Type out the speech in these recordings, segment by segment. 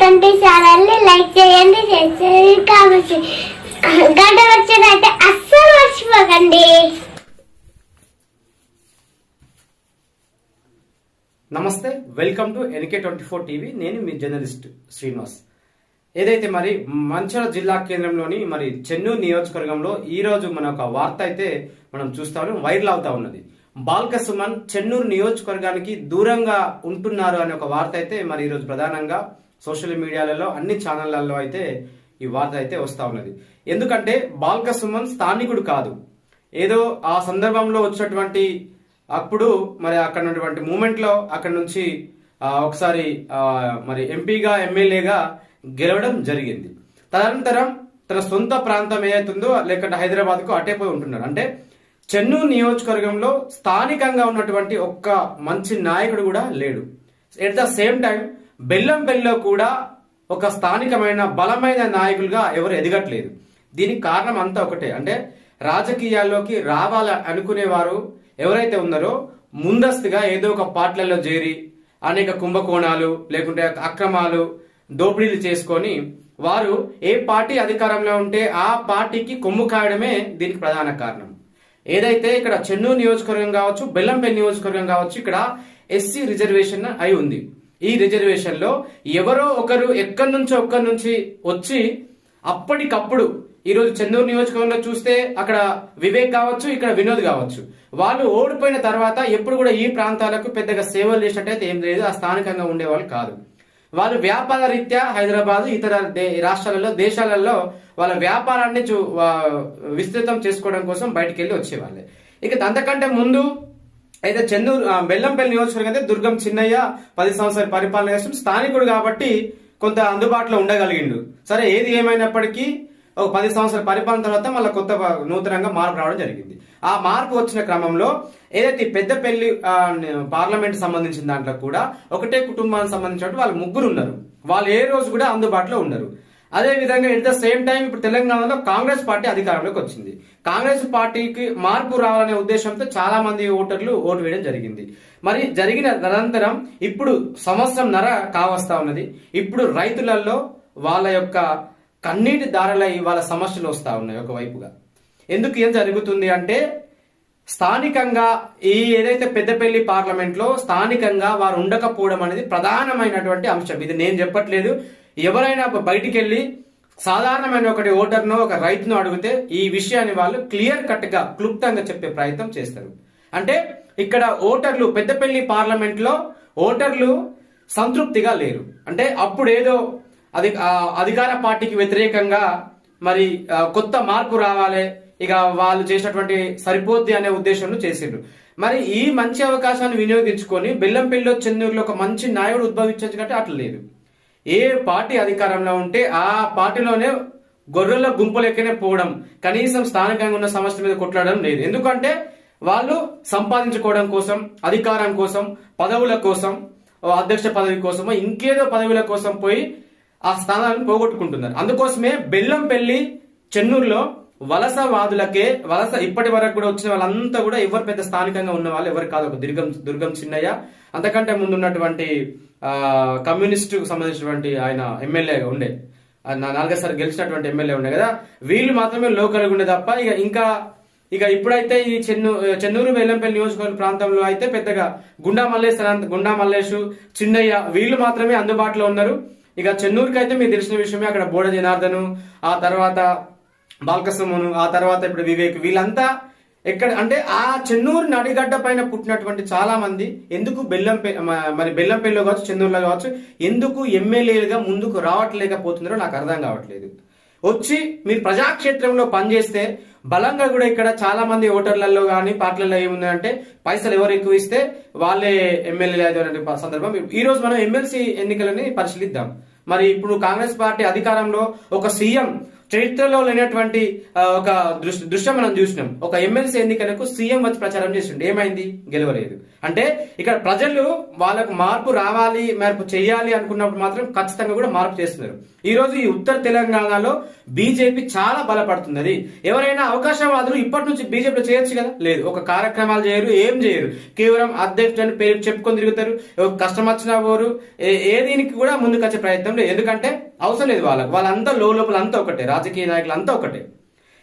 NK20 ఛానల్ని like చేయండి, share చేయండి, కామెంట్ చేయండి. గంట వచ్చేదైతే అస్సలు మర్చిపోకండి. నమస్తే, వెల్కమ్ టు NK24 టీవీ. నేను మీ జర్నలిస్ట్ శ్రీనివాస్. ఏదైతే మరి మంచిర్యాల జిల్లా కేంద్రంలోని మరి చెన్నూరు నియోజకవర్గంలో ఈ రోజు మన ఒక వార్త అయితే మనం చూస్తాము, వైరల్ అవుతా ఉన్నది. బాల్క సుమన్ చెన్నూరు నియోజకవర్గానికి దూరంగా ఉంటున్నారు అనే ఒక వార్త అయితే మరి ఈరోజు ప్రధానంగా సోషల్ మీడియాలలో అన్ని ఛానళ్లలో అయితే ఈ వార్త అయితే వస్తా ఉన్నది. ఎందుకంటే బాల్క సుమన్ స్థానికుడు కాదు, ఏదో ఆ సందర్భంలో వచ్చినటువంటి అప్పుడు మరి అక్కడ ఉన్నటువంటి మూమెంట్ లో అక్కడ నుంచి ఒకసారి మరి ఎంపీగా ఎమ్మెల్యేగా గెలవడం జరిగింది. తదనంతరం తన సొంత ప్రాంతం ఏదైతుందో లేకుంటే హైదరాబాద్ కు అటేపోయి ఉంటున్నారు. అంటే చెన్నూరు నియోజకవర్గంలో స్థానికంగా ఉన్నటువంటి ఒక్క మంచి నాయకుడు కూడా లేడు. ఎట్ ద సేమ్ టైం బెల్లంపల్లిలో కూడా ఒక స్థానికమైన బలమైన నాయకులుగా ఎవరు ఎదగట్లేదు. దీనికి కారణం అంతా ఒకటే, అంటే రాజకీయాల్లోకి రావాలి అనుకునేవారు ఎవరైతే ఉన్నారో ముందస్తుగా ఏదో ఒక పార్టీలలో చేరి అనేక కుంభకోణాలు లేకుంటే అక్రమాలు దోపిడీలు చేసుకొని వారు ఏ పార్టీ అధికారంలో ఉంటే ఆ పార్టీకి కొమ్ము కాయడమే దీనికి ప్రధాన కారణం. ఏదైతే ఇక్కడ చెన్నూరు నియోజకవర్గం కావచ్చు, బెల్లంపల్లి నియోజకవర్గం కావచ్చు, ఇక్కడ ఎస్సీ రిజర్వేషన్ అయి ఉంది. ఈ రిజర్వేషన్ లో ఎవరో ఒకరు ఎక్కడి నుంచి వచ్చి అప్పటికప్పుడు ఈరోజు చెన్నూరు నియోజకవర్గంలో చూస్తే అక్కడ వివేక్ కావచ్చు, ఇక్కడ వినోద్ కావచ్చు, వాళ్ళు ఓడిపోయిన తర్వాత ఎప్పుడు కూడా ఈ ప్రాంతాలకు పెద్దగా సేవలు చేసినట్టయితే ఏం లేదు. ఆ స్థానికంగా ఉండేవాళ్ళు కాదు. వాళ్ళు వ్యాపార రీత్యా హైదరాబాద్ ఇతర రాష్ట్రాలలో దేశాలలో వాళ్ళ వ్యాపారాన్ని విస్తృతం చేసుకోవడం కోసం బయటికి వెళ్ళి వచ్చేవాళ్ళే. ఇక అంతకంటే ముందు అయితే చెన్నూరు బెల్లంపల్లి నియోజకవర్గం అయితే దుర్గం చిన్నయ్య 10 సంవత్సరాలు పరిపాలన చేస్తూ స్థానికుడు కాబట్టి కొంత అందుబాటులో ఉండగలిగిండు. సరే, ఏది ఏమైనప్పటికీ ఒక 10 సంవత్సరాల పరిపాలన తర్వాత మళ్ళీ కొత్త నూతనంగా మార్పు రావడం జరిగింది. ఆ మార్పు వచ్చిన క్రమంలో ఏదైతే పెద్దపల్లి పార్లమెంట్ సంబంధించిన దాంట్లో కూడా ఒకటే కుటుంబానికి సంబంధించిన వాళ్ళు ముగ్గురు ఉన్నారు. వాళ్ళు ఏ రోజు కూడా అందుబాటులో ఉండరు. అదే విధంగా ఎట్ ద సేమ్ టైం ఇప్పుడు తెలంగాణలో కాంగ్రెస్ పార్టీ అధికారంలోకి వచ్చింది. కాంగ్రెస్ పార్టీకి మార్పు రావాలనే ఉద్దేశంతో చాలా మంది ఓటర్లు ఓటు వేయడం జరిగింది. మరి జరిగిన అనంతరం ఇప్పుడు సంవత్సరంన్నర కావస్తా ఉన్నది. ఇప్పుడు రైతులలో వాళ్ళ యొక్క కన్నీటి దారులై వాళ్ళ సమస్యలు వస్తా ఉన్నాయి. ఒకవైపుగా ఎందుకు ఏం జరుగుతుంది అంటే స్థానికంగా ఈ ఏదైతే పెద్దపల్లి పార్లమెంట్ లో స్థానికంగా వారు ఉండకపోవడం అనేది ప్రధానమైనటువంటి అంశం. ఇది నేను చెప్పట్లేదు. ఎవరైనా బయటికి వెళ్ళి సాధారణమైన ఒకటి ఓటర్ను ఒక రైతును అడిగితే ఈ విషయాన్ని వాళ్ళు క్లియర్ కట్ గా క్లుప్తంగా చెప్పే ప్రయత్నం చేస్తారు. అంటే ఇక్కడ ఓటర్లు పెద్దపల్లి పార్లమెంట్ లో ఓటర్లు సంతృప్తిగా లేరు. అంటే అప్పుడు ఏదో అధికార పార్టీకి వ్యతిరేకంగా మరి కొత్త మార్పు రావాలి, ఇక వాళ్ళు చేసినటువంటి సరిపోద్ది అనే ఉద్దేశంలో చేసిండ్రు. మరి ఈ మంచి అవకాశాన్ని వినియోగించుకొని బెల్లంపల్లిలో చెన్నూరులో ఒక మంచి నాయకుడు ఉద్భవించచ్చు కంటే అట్లా లేదు. ఏ పార్టీ అధికారంలో ఉంటే ఆ పార్టీలోనే గొర్రెల గుంపులెక్కనే పోవడం, కనీసం స్థానికంగా ఉన్న సమస్యల మీద కొట్లాడడం లేదు. ఎందుకంటే వాళ్ళు సంపాదించుకోవడం కోసం, అధికారం కోసం, పదవుల కోసం, అధ్యక్ష పదవి కోసం, ఇంకేదో పదవుల కోసం పోయి ఆ స్థానాలను పోగొట్టుకుంటున్నారు. అందుకోసమే బెల్లంపల్లి చెన్నూరులో వలసవాదులకే ఇప్పటి వరకు కూడా వచ్చిన వాళ్ళంతా కూడా ఎవరు పెద్ద స్థానికంగా ఉన్న వాళ్ళు ఎవరు కాదు. ఒక దుర్గం చిన్నయ్య, అంతకంటే ముందు ఉన్నటువంటి కమ్యూనిస్టు సంబంధించినటువంటి ఆయన ఎమ్మెల్యే ఉండే, 4 సార్లు గెలిచినటువంటి ఎమ్మెల్యే ఉండే కదా, వీళ్ళు మాత్రమే లోకల్గా ఉండే తప్ప ఇక ఇప్పుడైతే ఈ చెన్నూరు బెల్లంపల్లి నియోజకవర్గ ప్రాంతంలో అయితే పెద్దగా గుండా మల్లేష్ చిన్నయ్య వీళ్ళు మాత్రమే అందుబాటులో ఉన్నారు. ఇక చెన్నూరుకి అయితే మీకు తెలిసిన విషయమే, అక్కడ బోడ జనార్దను, ఆ తర్వాత బాల్కసుమను, ఆ తర్వాత ఇప్పుడు వివేక్, వీళ్ళంతా ఎక్కడ అంటే ఆ చెన్నూరు నడిగడ్డ పైన పుట్టినటువంటి చాలా మంది ఎందుకు బెల్లంపల్లిలో కావచ్చు, చెన్నూరులో కావచ్చు, ఎందుకు ఎమ్మెల్యేలుగా ముందుకు రావట్లేకపోతున్నారో నాకు అర్థం కావట్లేదు. వచ్చి మీరు ప్రజాక్షేత్రంలో పనిచేస్తే బలంగా కూడా ఇక్కడ చాలా మంది ఓటర్లలో కానీ పార్టీలలో ఏముందంటే పైసలు ఎవరు ఎక్కువ ఇస్తే వాళ్ళే ఎమ్మెల్యేలు అయ్యే సందర్భం. ఈ రోజు మనం ఎమ్మెల్సీ ఎన్నికలని పరిశీలిద్దాం. మరి ఇప్పుడు కాంగ్రెస్ పార్టీ అధికారంలో ఒక సీఎం చరిత్రలో లేనటువంటి ఒక దృశ్యం మనం చూసినాం. ఒక ఎమ్మెల్సీ ఎన్నికలకు సీఎం వచ్చి ప్రచారం చేసిండు, ఏమైంది? గెలవలేదు. అంటే ఇక్కడ ప్రజలు వాళ్ళకు మార్పు రావాలి, మార్పు చేయాలి అనుకున్నప్పుడు మాత్రం ఖచ్చితంగా కూడా మార్పు చేస్తున్నారు. ఈ రోజు ఈ ఉత్తర తెలంగాణలో బీజేపీ చాలా బలపడుతున్నది. ఎవరైనా అవకాశవాదులు ఇప్పటి నుంచి బీజేపీలో చేయొచ్చు కదా? లేదు. ఒక కార్యక్రమాలు చేయరు, ఏం చేయరు. కేవలం అధ్యక్షుడు అని పేరు చెప్పుకొని తిరుగుతారు. కష్టం వచ్చినా పోరు, ఏ దీనికి కూడా ముందుకు వచ్చే ప్రయత్నం లేదు. ఎందుకంటే అవసరం లేదు వాళ్ళంతా లోపల అంతా ఒకటే, రాజకీయ నాయకులు అంతా ఒకటే.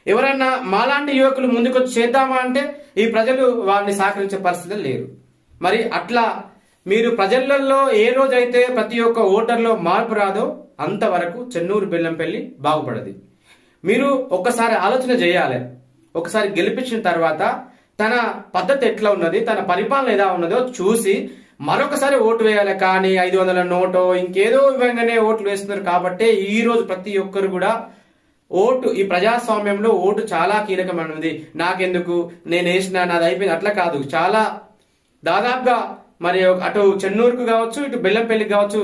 ఎవరైనా మాలాంటి యువకులు ముందుకొచ్చి చేద్దామా అంటే ఈ ప్రజలు వారిని సహకరించే పరిస్థితులు లేరు. మరి అట్లా మీరు ప్రజలలో ఏ రోజైతే ప్రతి ఒక్క ఓటర్లో మార్పు రాదో అంతవరకు చెన్నూరు బెల్లంపల్లి బాగుపడది. మీరు ఒక్కసారి ఆలోచన చేయాలి. ఒకసారి గెలిపించిన తర్వాత తన పద్ధతి ఎట్లా ఉన్నది, తన పరిపాలన ఎలా ఉన్నదో చూసి మరొకసారి ఓటు వేయాలి. కానీ 500 నోటో ఇంకేదో విధంగానే ఓట్లు వేస్తున్నారు. కాబట్టి ఈ రోజు ప్రతి ఒక్కరు కూడా ఓటు, ఈ ప్రజాస్వామ్యంలో ఓటు చాలా కీలకమైనది. నాకెందుకు, నేను వేసిన నాది అయిపోయింది అట్లా కాదు. చాలా దాదాపుగా మరి అటు చెన్నూరుకు కావచ్చు, ఇటు బెల్లంపల్లికి కావచ్చు,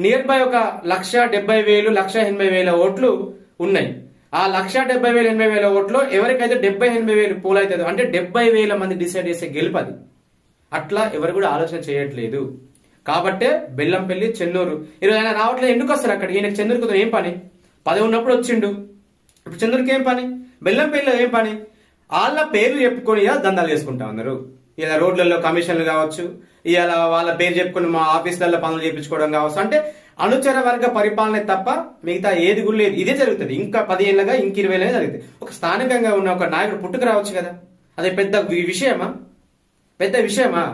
నియర్ బై ఒక 1,70,000 1,80,000 ఓట్లు ఉన్నాయి. ఆ 1,70,000 80,000 ఓట్లు ఎవరికైతే 70,000 పోల్ అవుతుందో అంటే 70,000 మంది డిసైడ్ చేసే గెలుపది. అట్లా ఎవరు కూడా ఆలోచన చేయట్లేదు. కాబట్టే బెల్లంపల్లి, చెన్నూరు ఈరోజు ఆయన రావట్లేదు. ఎందుకు వస్తారు అక్కడ? ఈయనకు చెన్నూరుకు ఏం పని? పదవి ఉన్నప్పుడు వచ్చిండు, ఇప్పుడు చంద్రుడికి ఏం పని? బెల్లంపల్లిలో ఏం పని? వాళ్ళ పేర్లు చెప్పుకొని ఇలా దందాలు చేసుకుంటా ఉన్నారు. ఇలా రోడ్లలో కమిషన్లు కావచ్చు, ఇలా వాళ్ళ పేరు చెప్పుకొని మా ఆఫీసులలో పనులు చేయించుకోవడం కావచ్చు. అంటే అనుచర వర్గ పరిపాలన తప్ప మిగతా ఏది కూడా లేదు. ఇదే జరుగుతుంది. ఇంకా 10 ఏళ్ళగా, ఇంక 20 ఏళ్ళగా జరుగుతుంది. ఒక స్థానికంగా ఉన్న ఒక నాయకుడు పుట్టుకు రావచ్చు కదా, అదే పెద్ద విషయమా? పెద్ద విషయమా?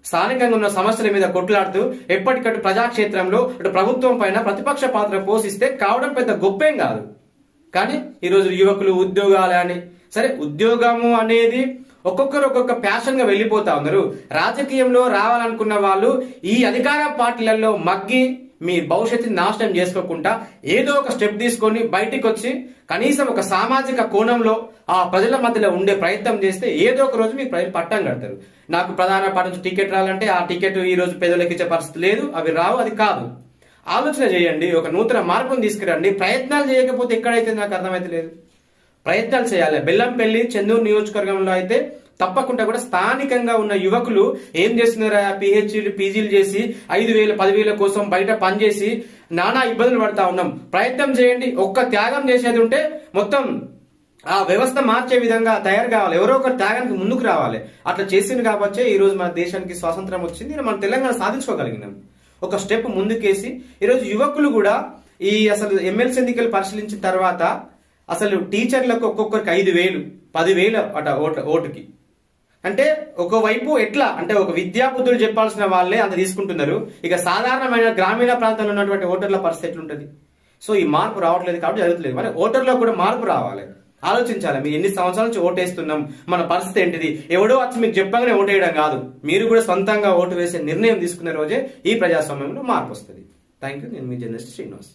స్థానికంగా ఉన్న సమస్యల మీద కొట్లాడుతూ ఎప్పటికట్టు ప్రజాక్షేత్రంలో అటు ప్రభుత్వం పైన ప్రతిపక్ష పాత్ర పోషిస్తే కావడం పెద్ద గొప్పేం కాదు. కానీ ఈరోజు యువకులు ఉద్యోగాలు అని, సరే ఉద్యోగము అనేది ఒక్కొక్కరు ఒక్కొక్క ప్యాషన్ గా వెళ్ళిపోతా ఉన్నారు. రాజకీయంలో రావాలనుకున్న వాళ్ళు ఈ అధికార పార్టీలలో మగ్గి మీ భవిష్యత్తుని నాశనం చేసుకోకుండా ఏదో ఒక స్టెప్ తీసుకొని బయటికి వచ్చి కనీసం ఒక సామాజిక కోణంలో ఆ ప్రజల మధ్యలో ఉండే ప్రయత్నం చేస్తే ఏదో ఒక రోజు మీకు ప్రజలు పట్టం కడతారు. నాకు ప్రధాన పార్టీ నుంచి టికెట్ రావాలంటే ఆ టికెట్ ఈ రోజు పేదలకు ఇచ్చే పరిస్థితి లేదు, అవి రావు. అది కాదు. ఆలోచన చేయండి, ఒక నూతన మార్పును తీసుకురండి. ప్రయత్నాలు చేయకపోతే ఎక్కడైతే నాకు అర్థమైతే లేదు. ప్రయత్నాలు చేయాలి. బెల్లంపల్లి, చెన్నూరు నియోజకవర్గంలో అయితే తప్పకుండా కూడా స్థానికంగా ఉన్న యువకులు ఏం చేస్తున్నారా, పిహెచ్డీలు పీజీలు చేసి 5,000 10,000 కోసం బయట పనిచేసి నానా ఇబ్బందులు పడతా ఉన్నాం. ప్రయత్నం చేయండి. ఒక్క త్యాగం చేసేది ఉంటే మొత్తం ఆ వ్యవస్థ మార్చే విధంగా తయారు కావాలి. ఎవరో ఒకరు త్యాగానికి ముందుకు రావాలి. అట్లా చేసింది కాబట్టి ఈ రోజు మన దేశానికి స్వాతంత్రం వచ్చింది. మన తెలంగాణ సాధించుకోగలిగినాం. ఒక స్టెప్ ముందుకేసి ఈరోజు యువకులు కూడా ఈ అసలు ఎమ్మెల్సీ ఎన్నికలు పరిశీలించిన తర్వాత అసలు టీచర్లకు ఒక్కొక్కరికి 5,000 10,000 అట ఓటుకి. అంటే ఒకవైపు ఎట్లా అంటే ఒక విద్యాబుద్ధులు చెప్పాల్సిన వాళ్ళే అంత తీసుకుంటున్నారు. ఇక సాధారణమైన గ్రామీణ ప్రాంతంలో ఉన్నటువంటి ఓటర్ల పరిస్థితి ఎట్లుంటది? సో ఈ మార్పు రావట్లేదు కాబట్టి జరుగుతలేదు. మరి ఓటర్లో కూడా మార్పు రావాలి. ఆలోచించాలి. మీరు ఎన్ని సంవత్సరాల నుంచి ఓటేస్తున్నాం, మన పరిస్థితి ఏంటిది? ఎవడో వచ్చి మీకు చెప్పగానే ఓటేయడం కాదు. మీరు కూడా సొంతంగా ఓటు వేసే నిర్ణయం తీసుకునే రోజే ఈ ప్రజాస్వామ్యంలో మార్పు వస్తుంది. Thank you. నేను మీ జర్నలిస్ట్ శ్రీనివాస్.